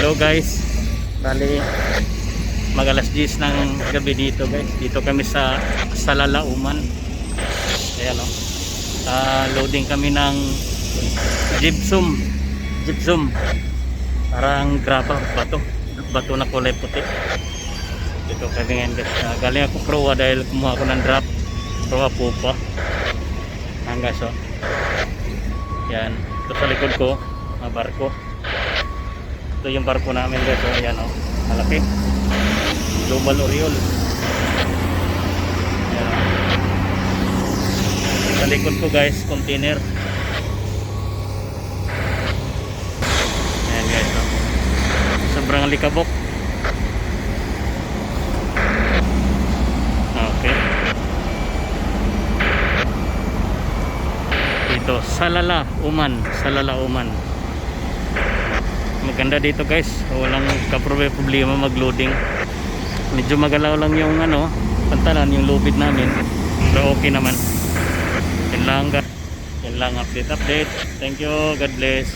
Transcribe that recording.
Hello guys, bali mag alas 10 ng gabi dito guys. Dito kami sa Lalauman. Ayan o, loading kami ng gypsum. Parang graba, bato na kulay puti. Dito kami ngayon guys. Galing ako Proa dahil kumuha ko ng drop Proa Pupa. Hanggang so yan, ito sa likod ko mga barko. Ito yung barko namin guys. So ayan o, malaki, Global Oriole. Ayan o. Sa likod ko guys, container. Ayan guys o. Sobrang likabok. Okay, dito sa Lalauman. Maganda dito guys, walang problema mag-loading. Medyo magalaw lang yung pantalan, yung lubid namin, pero okay naman. Yan lang update. Thank you, God bless.